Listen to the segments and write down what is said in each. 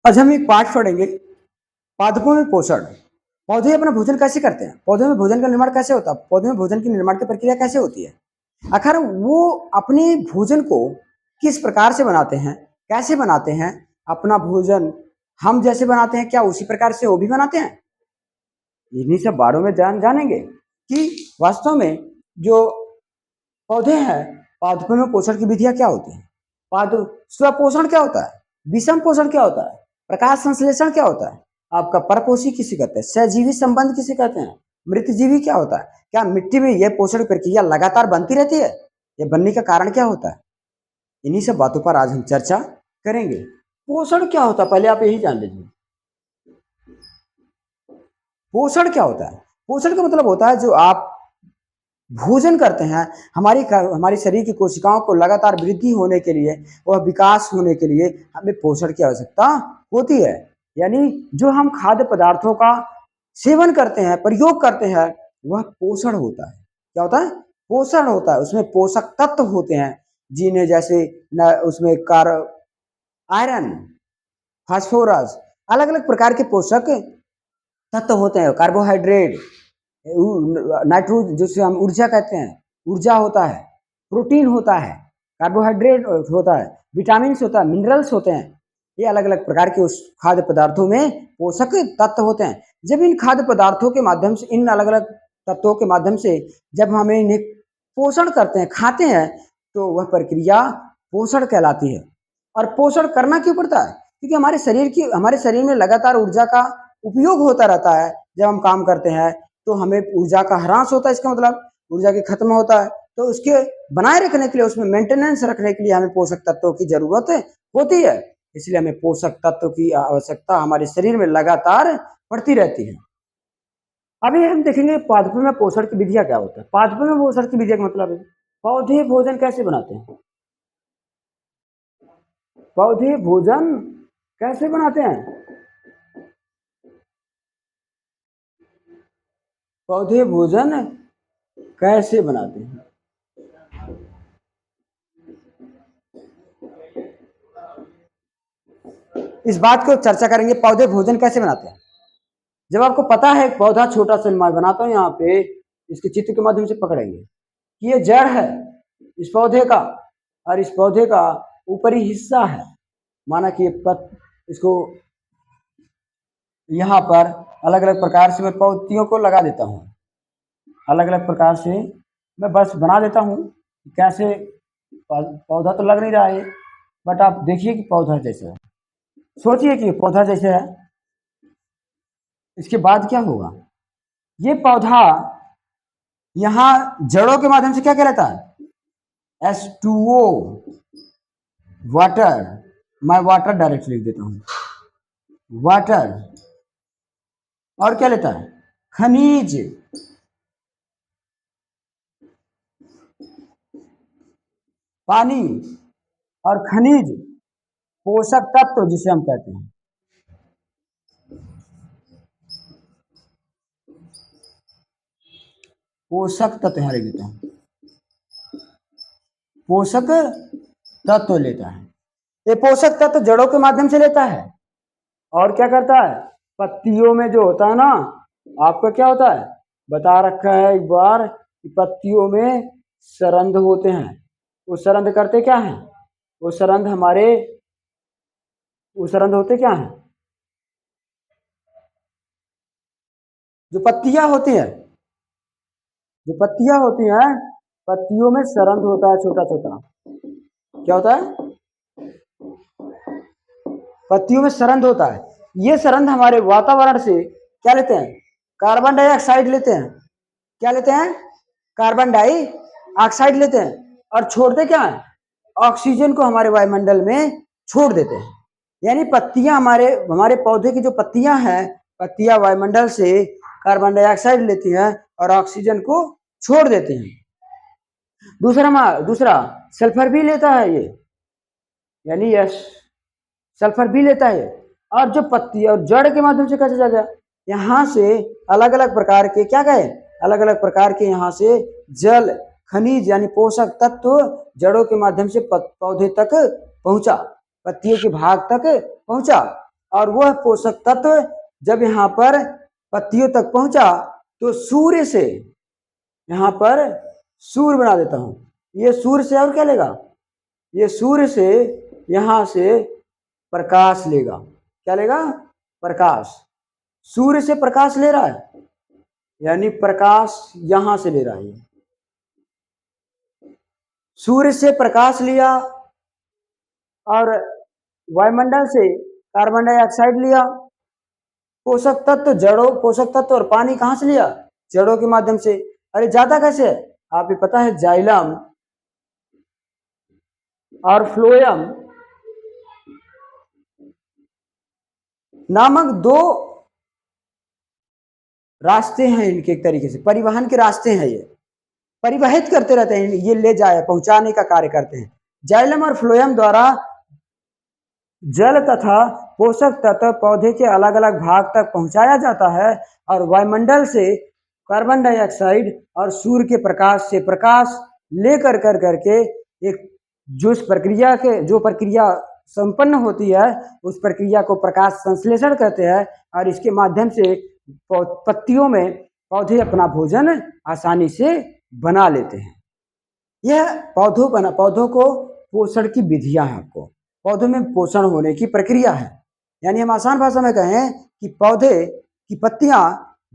आज हम एक पाठ पढ़ेंगे, पादपों में पोषण। पौधे अपना भोजन कैसे करते हैं? पौधे में भोजन का निर्माण कैसे होता है? पौधे में भोजन की निर्माण की प्रक्रिया कैसे होती है? आखिर वो अपने भोजन को किस प्रकार से बनाते हैं, कैसे बनाते हैं? अपना भोजन हम जैसे बनाते हैं, क्या उसी प्रकार से वो भी बनाते हैं? इन्हीं सब बारों में जानेंगे कि वास्तव में जो पौधे हैं, पादपों में पोषण की विधियां क्या होती हैं? पाद स्वपोषण क्या होता है? विषम पोषण क्या होता है? प्रकाश संश्लेषण क्या होता है? आपका परपोषी किसे कहते हैं? सहजीवी संबंध किसे कहते हैं? मृतजीवी क्या होता है? क्या मिट्टी में यह पोषण प्रक्रिया लगातार बनती रहती है? यह बनने का कारण क्या होता है? इन्हीं सब बातों पर आज हम चर्चा करेंगे। पोषण क्या होता है, पहले आप यही जान लीजिए। पोषण क्या होता है? पोषण का मतलब होता है जो आप भोजन करते हैं, हमारी शरीर की कोशिकाओं को लगातार वृद्धि होने के लिए और विकास होने के लिए हमें पोषण की आवश्यकता होती है। यानी जो हम खाद्य पदार्थों का सेवन करते हैं, प्रयोग करते हैं, वह पोषण होता है। क्या होता है? पोषण होता है। उसमें पोषक तत्व होते हैं, जिन्हें जैसे न उसमें आयरन, फास्फोरस, अलग अलग प्रकार के पोषक तत्व होते हैं। कार्बोहाइड्रेट, नाइट्रोजन जिसे हम ऊर्जा कहते हैं, ऊर्जा होता है, प्रोटीन होता है, कार्बोहाइड्रेट होता है, विटामिन होता है, मिनरल्स होते हैं। ये अलग अलग प्रकार के उस खाद्य पदार्थों में पोषक तत्व होते हैं। जब इन खाद्य पदार्थों के माध्यम से, इन अलग अलग तत्वों के माध्यम से जब हमें इन्हें पोषण करते हैं, खाते हैं, तो वह प्रक्रिया पोषण कहलाती है। और पोषण करना क्यों पड़ता है? क्योंकि हमारे शरीर में लगातार ऊर्जा का उपयोग होता रहता है। जब हम काम करते हैं तो हमें ऊर्जा का ह्रास होता है, इसका मतलब ऊर्जा की खत्म होता है। तो उसके बनाए रखने के लिए, उसमें मेंटेनेंस रखने के लिए हमें पोषक तत्वों की जरूरत होती है। इसलिए हमें पोषक तत्वों की आवश्यकता हमारे शरीर में लगातार पड़ती रहती है। अभी हम देखेंगे पादपों में पोषण की विधियां क्या होता है। पादपों में पोषण की विधिया का मतलब है पौधे भोजन कैसे बनाते हैं। पौधे भोजन कैसे बनाते हैं? पौधे भोजन कैसे बनाते हैं? इस बात को चर्चा करेंगे, पौधे भोजन कैसे बनाते हैं। जब आपको पता है एक पौधा छोटा सा, मैं बनाता हूं यहाँ पे, इसके चित्र के माध्यम से पकड़ेंगे कि ये जड़ है इस पौधे का, और इस पौधे का ऊपरी हिस्सा है। माना कि इसको यहाँ पर अलग अलग प्रकार से मैं पौधियों को लगा देता हूँ। अलग अलग प्रकार से मैं बस बना देता हूँ। कैसे? पौधा तो लग नहीं रहा है, बट आप देखिए कि पौधा जैसा है, सोचिए कि पौधा जैसे है। इसके बाद क्या होगा? ये पौधा यहाँ जड़ों के माध्यम से क्या कहलाता है? H2O, water. मैं वाटर डायरेक्ट लिख देता हूँ, वाटर। और क्या लेता है? खनिज। पानी और खनिज, पोषक तत्व जिसे हम कहते हैं। पोषक तत्व यहाँ लिख देता हूँ, पोषक तत्व लेता है। ये पोषक तत्व जड़ों के माध्यम से लेता है। और क्या करता है? पत्तियों में जो होता है ना, आपका क्या होता है, बता रखा है एक बार कि पत्तियों में सरंध होते हैं। वो सरंध करते क्या है? वो सरंध होते क्या है? जो पत्तियां होती हैं, जो पत्तियां होती हैं, पत्तियों में सरंध होता है छोटा छोटा। क्या होता है? पत्तियों में सरंध होता है। ये सरंध हमारे वातावरण से क्या लेते हैं? कार्बन डाइऑक्साइड लेते हैं। क्या लेते हैं? कार्बन डाइऑक्साइड लेते हैं। और छोड़ते क्या है? ऑक्सीजन को हमारे वायुमंडल में छोड़ देते हैं। यानी पत्तियां, हमारे हमारे पौधे की जो पत्तियां हैं, पत्तियां वायुमंडल से कार्बन डाइऑक्साइड लेती हैं और ऑक्सीजन को छोड़ देते हैं। दूसरा सल्फर भी लेता है ये, यानी यस, सल्फर भी लेता है। और जो पत्ती और जड़ के माध्यम से कैसे जाएगा? यहाँ से अलग अलग प्रकार के क्या गए? अलग अलग प्रकार के यहाँ से जल, खनिज यानी पोषक तत्व जड़ों के माध्यम से पौधे तक पहुंचा, पत्तियों के भाग तक पहुंचा। और वह पोषक तत्व जब यहाँ पर पत्तियों तक पहुंचा तो सूर्य से यहाँ पर सूर्य बना देता हूं। ये सूर्य से और क्या लेगा, ये सूर्य से यहां से प्रकाश लेगा। क्या लेगा, प्रकाश। सूर्य से प्रकाश ले रहा है, यानी प्रकाश यहां से ले रहा है। सूर्य से प्रकाश लिया और वायुमंडल से कार्बन डाइऑक्साइड लिया। पोषक तत्व जड़ों, पोषक तत्व और पानी कहां से लिया, जड़ों के माध्यम से। अरे जाता कैसे है, आप ये पता है, जाइलम और फ्लोएम नामक दो रास्ते हैं इनके, एक तरीके से परिवहन के रास्ते हैं। ये परिवहित करते रहते हैं, ये ले जाए पहुंचाने का कार्य करते हैं। जाइलम और फ्लोएम द्वारा जल तथा पोषक तत्व पौधे के अलग अलग भाग तक पहुंचाया जाता है और वायुमंडल से कार्बन डाइऑक्साइड और सूर्य के प्रकाश से प्रकाश लेकर कर करके एक जो प्रक्रिया संपन्न होती है उस प्रक्रिया को प्रकाश संश्लेषण कहते हैं। और इसके माध्यम से पत्तियों में पौधे अपना भोजन आसानी से बना लेते हैं। यह पौधों को पोषण की विधियां हैं, आपको पौधों में पोषण होने की प्रक्रिया है। यानी हम आसान भाषा में कहें कि पौधे की पत्तियां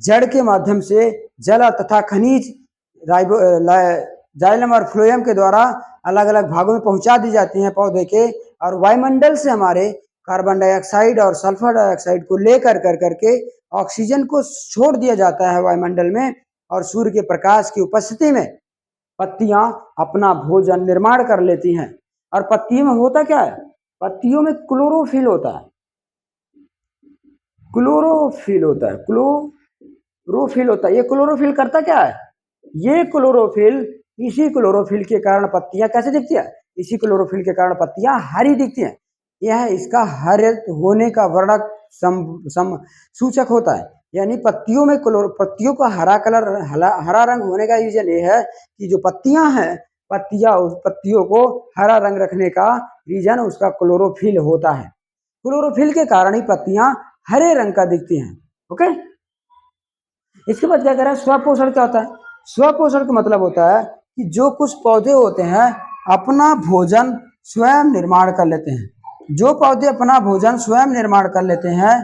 जड़ के माध्यम से जल तथा खनिज जाइलम और फ्लोएम के द्वारा अलग अलग भागों में पहुंचा दी जाती हैं पौधे के, और वायुमंडल से हमारे कार्बन डाइऑक्साइड और सल्फर डाइऑक्साइड को लेकर कर करके ऑक्सीजन को छोड़ दिया जाता है वायुमंडल में, और सूर्य के प्रकाश की उपस्थिति में पत्तियां अपना भोजन निर्माण कर लेती हैं। और पत्तियों में होता क्या है, पत्तियों में क्लोरोफिल होता है, क्लोरोफिल होता है, क्लोरोफिल होता है। ये क्लोरोफिल करता क्या है, ये क्लोरोफिल, इसी क्लोरोफिल के कारण पत्तियां कैसे दिखती है, इसी क्लोरोफिल के कारण पत्तियां हरी दिखती हैं। यह इसका हरित होने का वर्णक सूचक होता है। यानी पत्तियों का हरा रंग होने का रीजन ये है कि जो पत्तियां हैं, पत्तियों को हरा रंग रखने का रीजन उसका क्लोरोफिल होता है। क्लोरोफिल के कारण ही पत्तियां हरे रंग का दिखती हैं। ओके, इसके बाद क्या करें, स्वपोषण क्या होता है। स्वपोषण का मतलब होता है कि जो कुछ पौधे होते हैं अपना भोजन स्वयं निर्माण कर लेते हैं। जो पौधे अपना भोजन स्वयं निर्माण कर लेते हैं,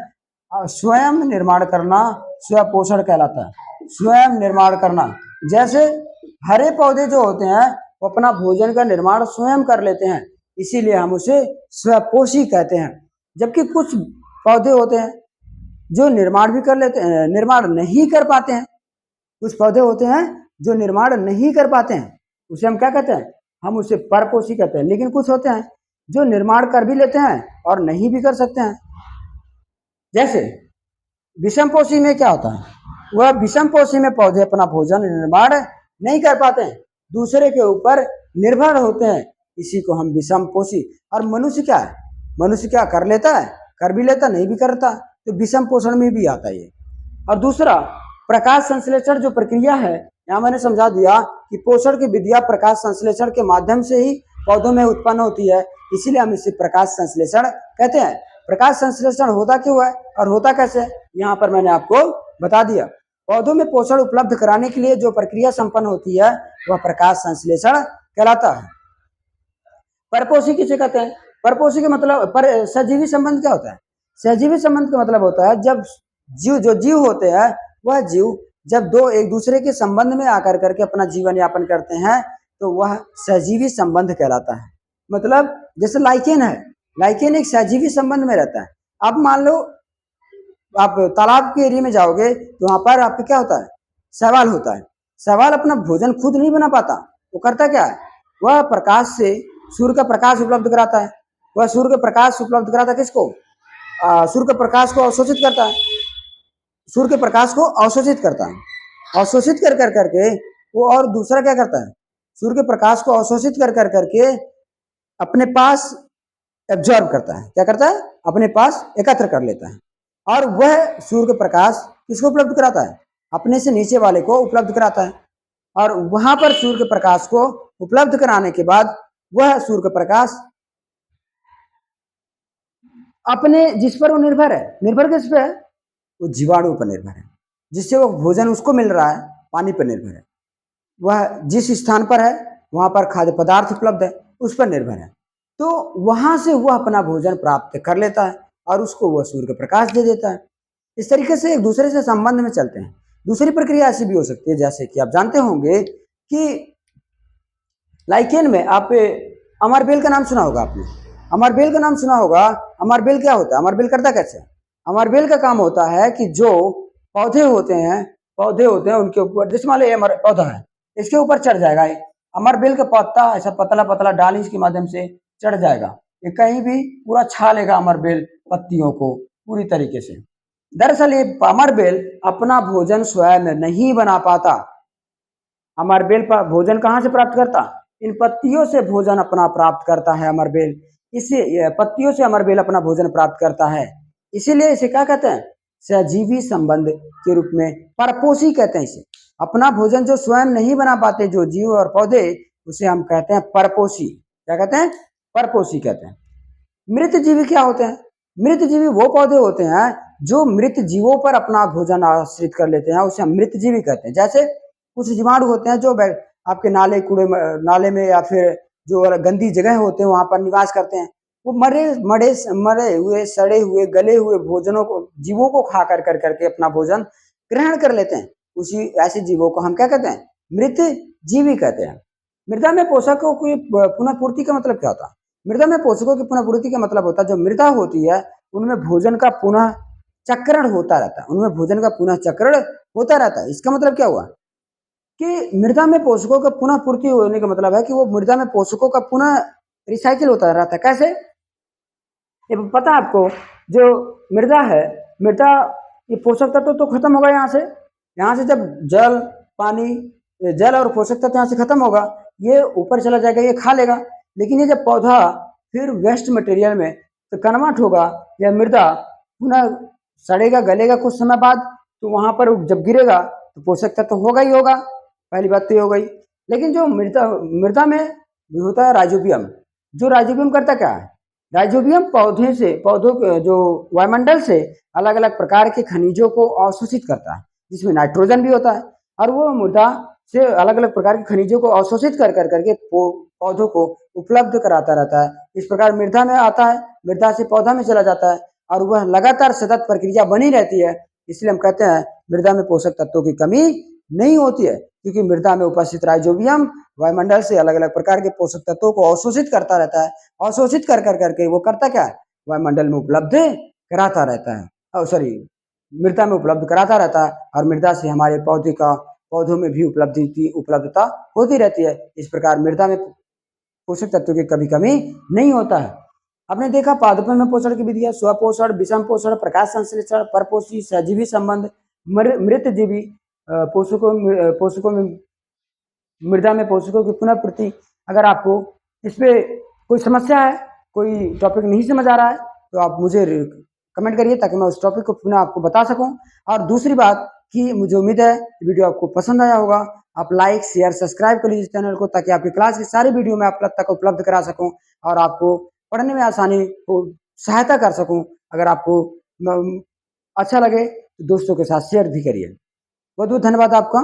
स्वयं निर्माण करना स्वपोषण कहलाता है। स्वयं निर्माण करना, जैसे हरे पौधे जो होते हैं वो अपना भोजन का निर्माण स्वयं कर लेते हैं, इसीलिए हम उसे स्वपोषी कहते हैं। जबकि कुछ पौधे होते हैं जो निर्माण भी कर लेते हैं, निर्माण नहीं कर पाते हैं। कुछ पौधे होते हैं जो निर्माण नहीं कर पाते हैं, उसे हम क्या कहते हैं, हम उसे परपोषी कहते हैं। लेकिन कुछ होते हैं जो निर्माण कर भी लेते हैं और नहीं भी कर सकते हैं। जैसे विषमपोषी में क्या होता है, वह विषमपोषी में पौधे अपना भोजन निर्माण नहीं कर पाते हैं, दूसरे के ऊपर निर्भर होते हैं, इसी को हम विषमपोषी। और मनुष्य क्या है, मनुष्य क्या कर लेता है, कर भी लेता, नहीं भी करता, तो विषम पोषण में भी आता है ये। और दूसरा प्रकाश संश्लेषण जो प्रक्रिया है, यहाँ मैंने समझा दिया कि पोषण की विधियां प्रकाश संश्लेषण के माध्यम से ही पौधों में उत्पन्न होती है, इसीलिए हम इसे प्रकाश संश्लेषण कहते हैं। प्रकाश संश्लेषण होता क्यों है और होता कैसे, यहाँ पर मैंने आपको बता दिया। पौधों में पोषण उपलब्ध कराने के लिए जो प्रक्रिया संपन्न होती है वह प्रकाश संश्लेषण कहलाता है। परपोषी किसे कहते हैं, परपोषी के मतलब सजीवी संबंध क्या होता है। सहजीवी संबंध का मतलब होता है जब जीव होते हैं, वह जीव जब दो एक दूसरे के संबंध में आकर करके अपना जीवन यापन करते हैं तो वह सहजीवी संबंध कहलाता है। मतलब जैसे लाइकेन है, लाइकेन एक सहजीवी संबंध में रहता है। अब मान लो आप तालाब के एरिया में जाओगे तो वहां पर आपको क्या होता है, शैवाल होता है। शैवाल अपना भोजन खुद नहीं बना पाता, वो करता क्या है, वह प्रकाश से सूर्य का प्रकाश उपलब्ध कराता है। वह सूर्य का प्रकाश उपलब्ध कराता है किसको, सूर्य के प्रकाश को अवशोषित करता है, सूर्य के प्रकाश को अवशोषित करता है, अवशोषित कर कर करके वो और दूसरा क्या करता है, सूर्य के प्रकाश को अवशोषित कर कर करके अपने पास एब्जॉर्ब करता है। क्या करता है, अपने पास एकत्र कर लेता है। और वह सूर्य के प्रकाश किसको उपलब्ध कराता है, अपने से नीचे वाले को उपलब्ध कराता है। और वहां पर सूर्य के प्रकाश को उपलब्ध कराने के बाद वह सूर्य का प्रकाश अपने जिस पर वो निर्भर है, निर्भर किस पे है? वो जीवाणु पर निर्भर है, जिससे वो भोजन उसको मिल रहा है, पानी पर निर्भर है। वह जिस स्थान पर है वहां पर खाद्य पदार्थ उपलब्ध है, उस पर निर्भर है। तो वहां से वह अपना भोजन प्राप्त कर लेता है और उसको वह सूर्य का प्रकाश दे देता है। इस तरीके से एक दूसरे से संबंध में चलते हैं। दूसरी प्रक्रिया ऐसी भी हो सकती है, जैसे कि आप जानते होंगे कि लाइकेन में आप अमरबेल का नाम सुना होगा आपने। अमरबेल का नाम सुना होगा। अमरबेल क्या होता है? अमरबेल करता कैसे? अमरबेल का काम होता है कि जो पौधे होते हैं उनके ऊपर, जैसे मान लो अमर पौधा है, इसके ऊपर चढ़ जाएगा। अमरबेल का पत्ता ऐसा पतला पतला डाल इसके माध्यम से चढ़ जाएगा, ये कहीं भी पूरा छा लेगा अमरबेल पत्तियों को पूरी तरीके से। दरअसल ये अमरबेल अपना भोजन स्वयं नहीं बना पाता। अमरबेल पर भोजन कहाँ से प्राप्त करता? इन पत्तियों से भोजन अपना प्राप्त करता है अमरबेल। इसे पत्तियों से अमरबेल अपना भोजन प्राप्त करता है। इसीलिए इसे क्या कहते हैं? सहजीवी संबंध के रूप में परपोषी कहते हैं इसे। अपना भोजन जो स्वयं नहीं बना पाते जो जीव और पौधे, उसे हम कहते हैं परपोषी। क्या कहते हैं? परपोषी कहते हैं। मृत जीवी क्या होते हैं? मृत जीवी वो पौधे होते हैं जो मृत जीवों पर अपना भोजन आश्रित कर लेते हैं, उसे हम मृत जीवी कहते हैं। जैसे कुछ जीवाणु होते हैं जो आपके नाले में या फिर जो गंदी जगह होते हैं वहां पर निवास करते हैं। वो मरे हुए, सड़े हुए, गले हुए भोजनों को, जीवों को खा कर करके अपना भोजन ग्रहण कर लेते हैं। उसी ऐसे जीवों को हम क्या कहते हैं? मृत जीवी कहते हैं। मृदा में पोषकों की पुनः पूर्ति का मतलब क्या होता है? मृदा में पोषकों की पुनः पूर्ति का मतलब होता है जो मृदा होती है उनमें भोजन का पुनः चक्रण होता रहता है, उनमें भोजन का पुनः चक्रण होता रहता है। इसका मतलब क्या हुआ कि मृदा में पोषकों का पुनः पूर्ति होने का मतलब है कि वो मृदा में पोषकों का पुनः रिसाइकिल होता रहता है। कैसे? ये पता है आपको? जो मृदा है, मृदा, ये पोषक तत्व तो खत्म होगा यहाँ से जब जल और पोषक तत्व यहाँ से खत्म होगा, ये ऊपर चला जाएगा, ये खा लेगा। लेकिन ये जब पौधा फिर वेस्ट मटेरियल में तो कन्वर्ट होगा, या मृदा पुनः सड़ेगा, गलेगा कुछ समय बाद, तो वहां पर जब गिरेगा तो पोषक तत्व होगा ही होगा। पहली बात तो ये हो गई। लेकिन जो मृदा में होता है राइजोबियम, जो राइजोबियम करता क्या है? राइजोबियम पौधों जो वायुमंडल से अलग अलग प्रकार के खनिजों को अवशोषित करता है, जिसमें नाइट्रोजन भी होता है, और वो मृदा से अलग अलग प्रकार के खनिजों को अवशोषित कर करके पौधों को उपलब्ध कराता रहता है। इस प्रकार मृदा में आता है, मृदा से पौधा में चला जाता है, और वह लगातार सतत प्रक्रिया बनी रहती है। इसलिए हम कहते हैं मृदा में पोषक तत्वों की कमी नहीं होती है, क्योंकि मृदा में उपस्थित राइजोबियम वायुमंडल से अलग अलग प्रकार के पोषक तत्वों को अवशोषित करता रहता है। अवशोषित कर करके वो करता क्या है? वायुमंडल में उपलब्ध कराता रहता है, सॉरी, मृदा में उपलब्ध कराता रहता है, और मृदा से हमारे पौधों में भी उपलब्धता होती रहती है। इस प्रकार मृदा में पोषक तत्वों की कभी कमी नहीं होता है। आपने देखा पादपों में पोषण की विधियां: स्वपोषण, विषम पोषण, प्रकाश संश्लेषण, परपोषी, सहजीवी संबंध, मृत जीवी पोषकों में मृदा में पोषकों की पुनः पूर्ति। अगर आपको इस पे कोई समस्या है, कोई टॉपिक नहीं समझ आ रहा है, तो आप मुझे कमेंट करिए ताकि मैं उस टॉपिक को पुनः आपको बता सकूं। और दूसरी बात कि मुझे उम्मीद है वीडियो आपको पसंद आया होगा। आप लाइक, शेयर, सब्सक्राइब कर लीजिए चैनल को, ताकि आपकी क्लास की सारी वीडियो मैं आप तक उपलब्ध करा सकूं और आपको पढ़ने में आसानी को सहायता कर सकूं। अगर आपको अच्छा लगे तो दोस्तों के साथ शेयर भी करिए। बहुत बहुत धन्यवाद आपका।